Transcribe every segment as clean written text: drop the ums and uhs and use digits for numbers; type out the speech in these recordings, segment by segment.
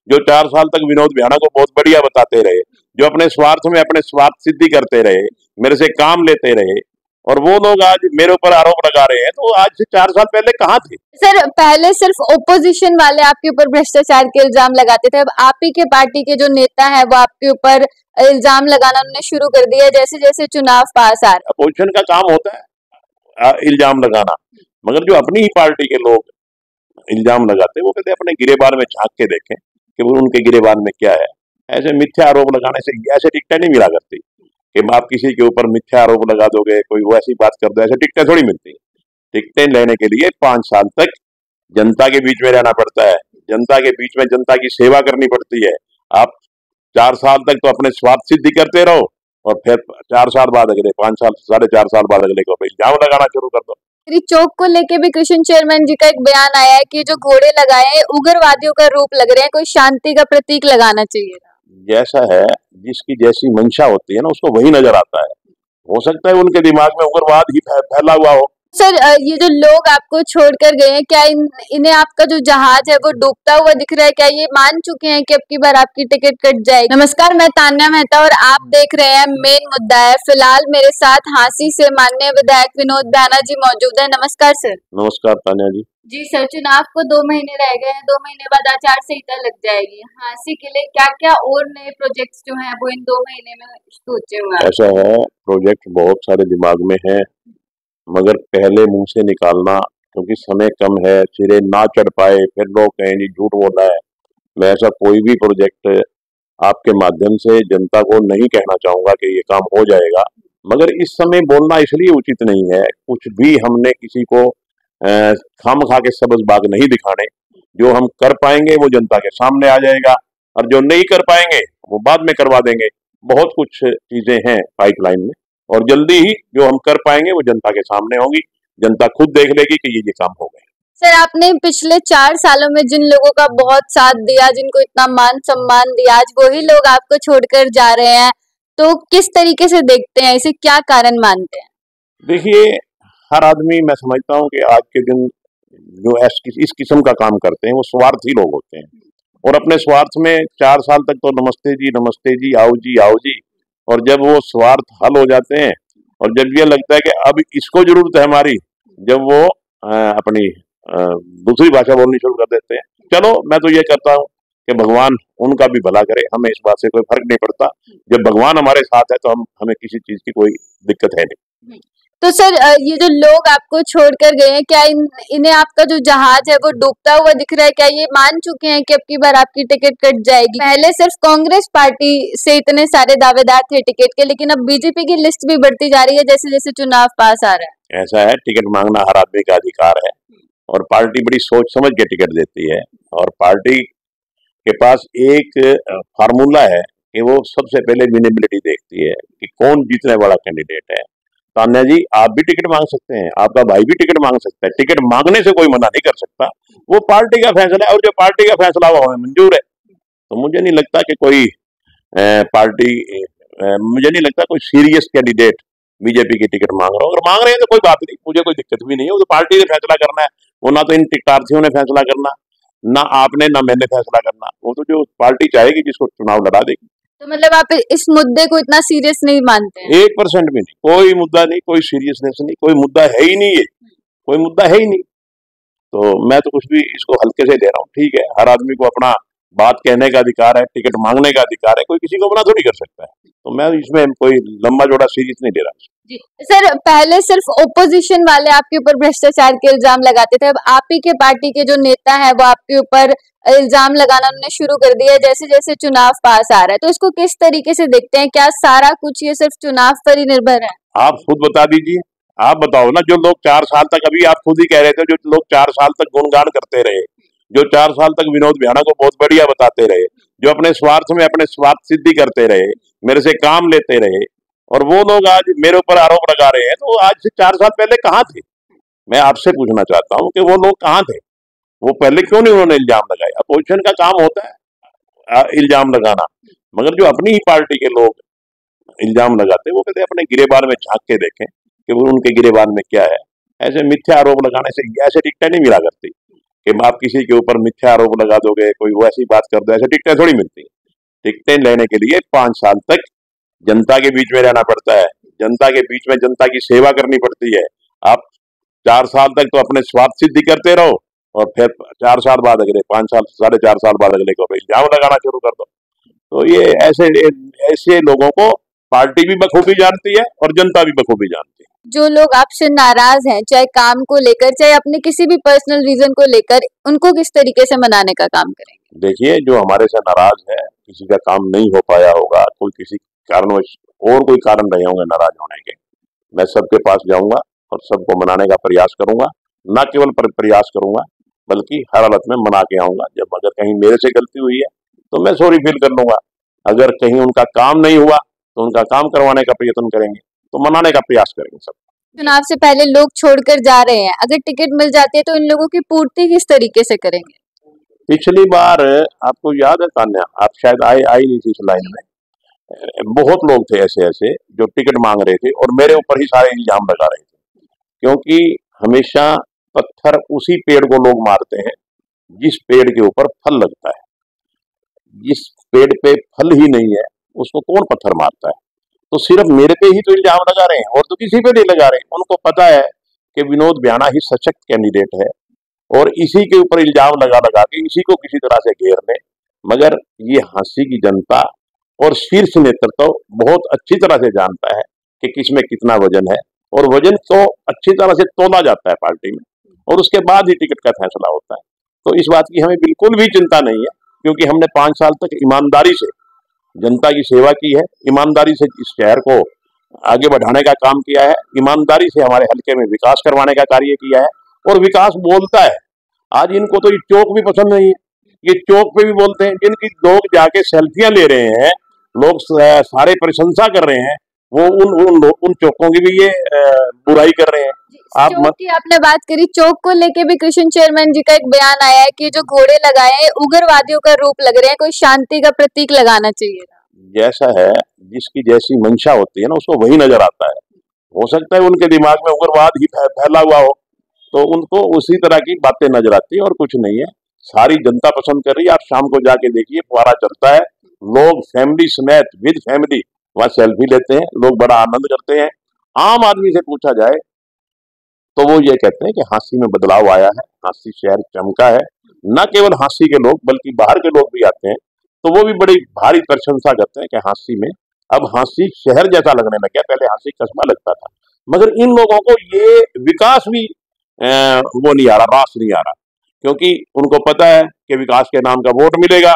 जो 4 साल तक विनोद विहाना को बहुत बढ़िया बताते रहे, जो अपने स्वार्थ में अपने स्वार्थ सिद्धि करते रहे, मेरे से काम लेते रहे, और वो लोग आज मेरे ऊपर आरोप लगा रहे हैं, तो आज से 4 साल पहले कहाँ थे? सर, पहले सिर्फ ओपोजिशन वाले आपके ऊपर भ्रष्टाचार के इल्जाम लगाते थे, अब आप ही के पार्टी के जो नेता है वो आपके ऊपर इल्जाम लगाना उन्होंने शुरू कर दिया जैसे जैसे चुनाव पास आ रहे। अपोजिशन का काम होता है इल्जाम लगाना, मगर जो अपनी ही पार्टी के लोग इल्जाम लगाते हैं, वो कहते हैं अपने गिरेबान में झांक के देखें कि वो उनके गिरेबान में क्या है। ऐसे मिथ्या आरोप लगाने से ऐसे टिकटें नहीं मिला करती कि आप किसी के ऊपर मिथ्या आरोप लगा दोगे, कोई वैसी बात कर दो, ऐसे टिकटें थोड़ी मिलती। टिकटें लेने के लिए 5 साल तक जनता के बीच में रहना पड़ता है, जनता के बीच में जनता की सेवा करनी पड़ती है। आप 4 साल तक तो अपने स्वार्थ सिद्धि करते रहो, और फिर 4 साल बाद अगले 5 साल 4.5 साल बाद अगले को इल्जाम लगाना शुरू कर दो। चौक को लेके भी कृष्ण चेयरमैन जी का एक बयान आया है कि जो घोड़े लगाए हैं उग्रवादियों का रूप लग रहे हैं, कोई शांति का प्रतीक लगाना चाहिए। जैसा है, जिसकी जैसी मंशा होती है ना, उसको वही नजर आता है। हो सकता है उनके दिमाग में उग्रवाद ही फैला हुआ हो। सर, ये जो लोग आपको छोड़कर गए हैं, क्या इन्हें आपका जो जहाज है वो डूबता हुआ दिख रहा है? क्या ये मान चुके हैं कि अब की बार आपकी टिकट कट जाएगी? नमस्कार, मैं तान्या मेहता और आप देख रहे हैं मेन मुद्दा है। फिलहाल मेरे साथ हांसी से माननीय विधायक विनोद विहाना जी मौजूद है। नमस्कार सर। नमस्कार तान्या जी। जी सर, चुनाव को 2 महीने रह गए हैं, 2 महीने बाद आचार संहिता लग जाएगी। हांसी के लिए क्या क्या और नए प्रोजेक्ट्स जो हैं वो इन 2 महीने में सोचे हुए हैं? ऐसा है, प्रोजेक्ट बहुत सारे दिमाग में है, मगर पहले मुंह से निकालना, क्योंकि समय कम है, सिरे ना चढ़ पाए फिर लोग कहें जी झूठ बोला है। मैं ऐसा कोई भी प्रोजेक्ट आपके माध्यम से जनता को नहीं कहना चाहूंगा कि ये काम हो जाएगा, मगर इस समय बोलना इसलिए उचित नहीं है। कुछ भी हमने किसी को खामखा के सबज बाग नहीं दिखाने। जो हम कर पाएंगे वो जनता के सामने आ जाएगा, और जो नहीं कर पाएंगे वो बाद में करवा देंगे। बहुत कुछ चीजें हैं पाइपलाइन में, और जल्दी ही जो हम कर पाएंगे वो जनता के सामने होंगी। जनता खुद देख लेगी कि ये काम हो गए। सर, आपने पिछले 4 सालों में जिन लोगों का बहुत साथ दिया, जिनको इतना मान सम्मान दिया, आज वही लोग आपको छोड़कर जा रहे हैं, तो किस तरीके से देखते हैं इसे, क्या कारण मानते हैं? देखिए, हर आदमी, मैं समझता हूँ कि आज के दिन जो इस किस्म का काम करते हैं वो स्वार्थी लोग होते हैं, और अपने स्वार्थ में 4 साल तक तो नमस्ते जी, आओ जी, आओ जी, और जब वो स्वार्थ हल हो जाते हैं, और जब ये लगता है कि अब इसको जरूरत है हमारी, जब वो अपनी दूसरी भाषा बोलनी शुरू कर देते हैं। चलो, मैं तो ये करता हूँ कि भगवान उनका भी भला करे, हमें इस बात से कोई फर्क नहीं पड़ता। जब भगवान हमारे साथ है तो हमें किसी चीज की कोई दिक्कत है नहीं। तो सर, ये जो लोग आपको छोड़कर गए हैं, क्या इन्हें आपका जो जहाज है वो डूबता हुआ दिख रहा है? क्या ये मान चुके हैं कि अब की बार आपकी टिकट कट जाएगी? पहले सिर्फ कांग्रेस पार्टी से इतने सारे दावेदार थे टिकट के, लेकिन अब बीजेपी की लिस्ट भी बढ़ती जा रही है जैसे जैसे चुनाव पास आ रहा है। ऐसा है, टिकट मांगना हर आदमी का अधिकार है, और पार्टी बड़ी सोच समझ के टिकट देती है, और पार्टी के पास एक फार्मूला है कि वो सबसे पहले विनेबिलिटी देखती है कि कौन जीतने वाला कैंडिडेट है। तान्या जी, आप भी टिकट मांग सकते हैं, आपका भाई भी टिकट मांग सकता है, टिकट मांगने से कोई मना नहीं कर सकता। वो पार्टी का फैसला है, और जो पार्टी का फैसला वो हमें मंजूर है। तो मुझे नहीं लगता कि कोई मुझे नहीं लगता कोई सीरियस कैंडिडेट बीजेपी की टिकट मांग रहा हो। अगर मांग रहे हैं तो कोई बात नहीं, मुझे कोई दिक्कत भी नहीं है। वो तो पार्टी ने फैसला करना है, वो ना तो इन टिकटार्थियों ने फैसला करना, ना आपने ना मैंने फैसला करना। वो तो जो पार्टी चाहेगी जिसको चुनाव लड़ा देगी। तो मतलब आप इस मुद्दे को इतना सीरियस नहीं मानते हैं? 1% भी नहीं, कोई मुद्दा नहीं, कोई सीरियसनेस नहीं, कोई मुद्दा है ही नहीं, ये कोई मुद्दा है ही नहीं। तो मैं तो कुछ भी इसको हल्के से ले रहा हूँ। ठीक है, हर आदमी को अपना बात कहने का अधिकार है, टिकट मांगने का अधिकार है, कोई किसी को मना थोड़ी कर सकता है। तो मैं इसमें कोई लंबा चौड़ा सीरियस नहीं ले रहा। जी सर, पहले सिर्फ ओपोजिशन वाले आपके ऊपर भ्रष्टाचार के इल्जाम लगाते थे, अब आप ही के पार्टी के जो नेता है वो आपके ऊपर इल्जाम लगाना उन्होंने शुरू कर दिया जैसे जैसे चुनाव पास आ रहा है, तो इसको किस तरीके से देखते हैं? क्या सारा कुछ ये सिर्फ चुनाव पर ही निर्भर है? आप खुद बता दीजिए, आप बताओ ना। जो लोग 4 साल तक, अभी आप खुद ही कह रहे थे, जो लोग 4 साल तक गुणगान करते रहे, जो 4 साल तक विनोद विहाना को बहुत बढ़िया बताते रहे, जो अपने स्वार्थ में अपने स्वार्थ सिद्धि करते रहे, मेरे से काम लेते रहे, और वो लोग आज मेरे ऊपर आरोप लगा रहे हैं, तो आज से 4 साल पहले कहाँ थे? मैं आपसे पूछना चाहता हूँ कि वो लोग कहाँ थे? वो पहले क्यों नहीं उन्होंने इल्जाम लगाए? अपोजिशन का काम होता है इल्जाम लगाना, मगर जो अपनी ही पार्टी के लोग इल्जाम लगाते हैं, वो कहते हैं अपने गिरेबान में झांक के देखें कि वो उनके गिरेबान में क्या है। ऐसे मिथ्या आरोप लगाने से ऐसे टिकटें नहीं मिला करती कि आप किसी के ऊपर मिथ्या आरोप लगा दोगे, कोई वैसी बात कर दो, ऐसे टिकटें थोड़ी मिलती है। टिकटें लेने के लिए 5 साल तक जनता के बीच में रहना पड़ता है, जनता के बीच में जनता की सेवा करनी पड़ती है। आप 4 साल तक तो अपने स्वार्थ सिद्धि करते रहो और फिर 4 साल बाद अगले 5 साल 4.5 साल बाद अगले को इल्जाम लगाना शुरू कर दो। तो ये ऐसे ऐसे लोगों को पार्टी भी बखूबी जानती है और जनता भी बखूबी जानती है। जो लोग आपसे नाराज हैं, चाहे काम को लेकर चाहे अपने किसी भी पर्सनल रीजन को लेकर, उनको किस तरीके से मनाने का काम करेंगे? देखिए, जो हमारे से नाराज है, किसी का काम नहीं हो पाया होगा, कोई किसी कारणवश और कोई कारण रहे होंगे नाराज होने के, मैं सबके पास जाऊंगा और सबको मनाने का प्रयास करूंगा। न केवल प्रयास करूंगा बल्कि हर हालत में मना के आऊंगा। जब अगर कहीं मेरे से गलती हुई है तो मैं सॉरी फील कर लूंगा। अगर कहीं उनका काम नहीं हुआ तो उनका काम करवाने का प्रयत्न करेंगे, तो मनाने का प्रयास करेंगे सब। चुनाव से पहले लोग छोड़कर जा रहे हैं, अगर टिकट मिल जाती है तो इन लोगों की पूर्ति किस तरीके से करेंगे? पिछली बार आपको याद है तान्या, आप शायद आई नहीं थी इस लाइन में, बहुत लोग थे ऐसे जो टिकट मांग रहे थे और मेरे ऊपर ही सारे इल्जाम लगा रहे थे, क्योंकि हमेशा पत्थर उसी पेड़ को लोग मारते हैं जिस पेड़ के ऊपर फल लगता है। जिस पेड़ पे फल ही नहीं है उसको कौन पत्थर मारता है? तो सिर्फ मेरे पे ही तो इल्जाम लगा रहे हैं और तो किसी पे नहीं लगा रहे। उनको पता है कि विनोद बियाना ही सशक्त कैंडिडेट है और इसी के ऊपर इल्जाम लगा लगा के इसी को किसी तरह से घेर ले। मगर ये हांसी की जनता और शीर्ष नेतृत्व तो बहुत अच्छी तरह से जानता है कि किसमें कितना वजन है, और वजन तो अच्छी तरह से तोला जाता है पार्टी में और उसके बाद ही टिकट का फैसला होता है। तो इस बात की हमें बिल्कुल भी चिंता नहीं है, क्योंकि हमने 5 साल तक ईमानदारी से जनता की सेवा की है, ईमानदारी से इस शहर को आगे बढ़ाने का काम किया है, ईमानदारी से हमारे हल्के में विकास करवाने का कार्य किया है और विकास बोलता है। आज इनको तो ये चौक भी पसंद नहीं है, ये चौक पे भी बोलते हैं, जिनकी लोग जाके सेल्फियां ले रहे हैं, लोग सारे प्रशंसा कर रहे हैं, वो उन चौकों की भी ये बुराई कर रहे हैं। चौक की आपने बात करी, चौक को लेके भी कृष्ण चेयरमैन जी का एक बयान आया है कि जो घोड़े लगाए हैं उग्रवादियों का रूप लग रहे हैं, कोई शांति का प्रतीक लगाना चाहिए था। जैसा है, जिसकी जैसी मंशा होती है ना उसको वही नजर आता है। हो सकता है उनके दिमाग में उग्रवाद ही फैला हुआ हो, तो उनको उसी तरह की बातें नजर आती है और कुछ नहीं है। सारी जनता पसंद कर रही है। आप शाम को जाके देखिए, फुहारा चलता है, लोग फैमिली समेत विद फैमिली वहां सेल्फी लेते हैं, लोग बड़ा आनंद करते हैं। आम आदमी से पूछा जाए तो वो ये कहते हैं कि हांसी में बदलाव आया है, हांसी शहर चमका है। न केवल हांसी के लोग बल्कि बाहर के लोग भी आते हैं, तो वो भी बड़ी भारी प्रशंसा करते हैं कि हांसी में अब हांसी शहर जैसा लगने लग गया, पहले हांसी कस्बा लगता था। मगर इन लोगों को ये विकास भी वो नहीं आ रहा, रास नहीं आ रहा, क्योंकि उनको पता है कि विकास के नाम का वोट मिलेगा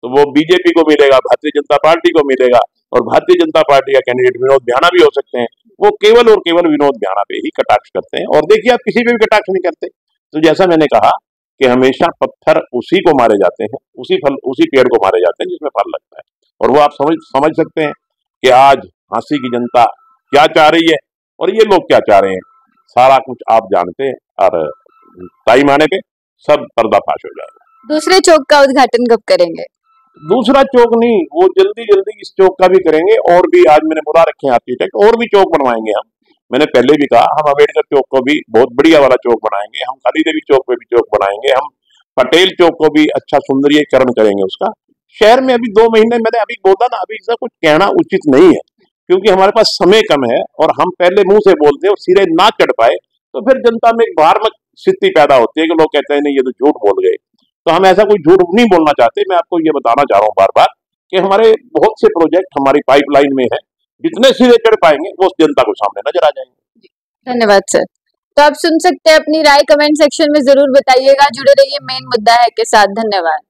तो वो बीजेपी को मिलेगा, भारतीय जनता पार्टी को मिलेगा, और भारतीय जनता पार्टी का कैंडिडेट विनोद बियाना भी हो सकते हैं। वो केवल और केवल विनोद बियाना पे ही कटाक्ष करते हैं, और देखिए आप किसी पे भी कटाक्ष नहीं करते। तो जैसा मैंने कहा कि हमेशा पत्थर उसी को मारे जाते हैं, उसी पेड़ को मारे जाते हैं जिसमें फल लगता है। और वो आप समझ सकते हैं कि आज हांसी की जनता क्या चाह रही है और ये लोग क्या चाह रहे हैं, सारा कुछ आप जानते हैं, और टाइम आने पे सब पर्दाफाश हो जाएगा। दूसरे चौक का उद्घाटन कब करेंगे? दूसरा चौक नहीं, वो जल्दी इस चौक का भी करेंगे, और भी आज मैंने बुला रखे हैं आर्किटेक्ट, और भी चौक बनवाएंगे हम। मैंने पहले भी कहा, हम अम्बेडकर चौक को भी बहुत बढ़िया वाला चौक बनाएंगे, हम काली देवी चौक पे भी चौक बनाएंगे, हम पटेल चौक को भी अच्छा सुंदरीकरण करेंगे उसका। शहर में अभी 2 महीने मैंने अभी बोला ना, अभी इसका कुछ कहना उचित नहीं है, क्योंकि हमारे पास समय कम है और हम पहले मुंह से बोलते हैं और सिरे ना चढ़ पाए तो फिर जनता में एक भ्रामक स्थिति पैदा होती है कि लोग कहते हैं नहीं ये तो झूठ बोल गए। तो हम ऐसा कोई झूठ नहीं बोलना चाहते। मैं आपको ये बताना चाह रहा हूँ बार बार कि हमारे बहुत से प्रोजेक्ट हमारी पाइपलाइन में है, जितने सिरे चढ़ पाएंगे वो जनता को सामने नजर आ जाएंगे। धन्यवाद सर। तो आप सुन सकते हैं, अपनी राय कमेंट सेक्शन में जरूर बताइएगा। जुड़े रहिए मेन मुद्दा है के साथ। धन्यवाद।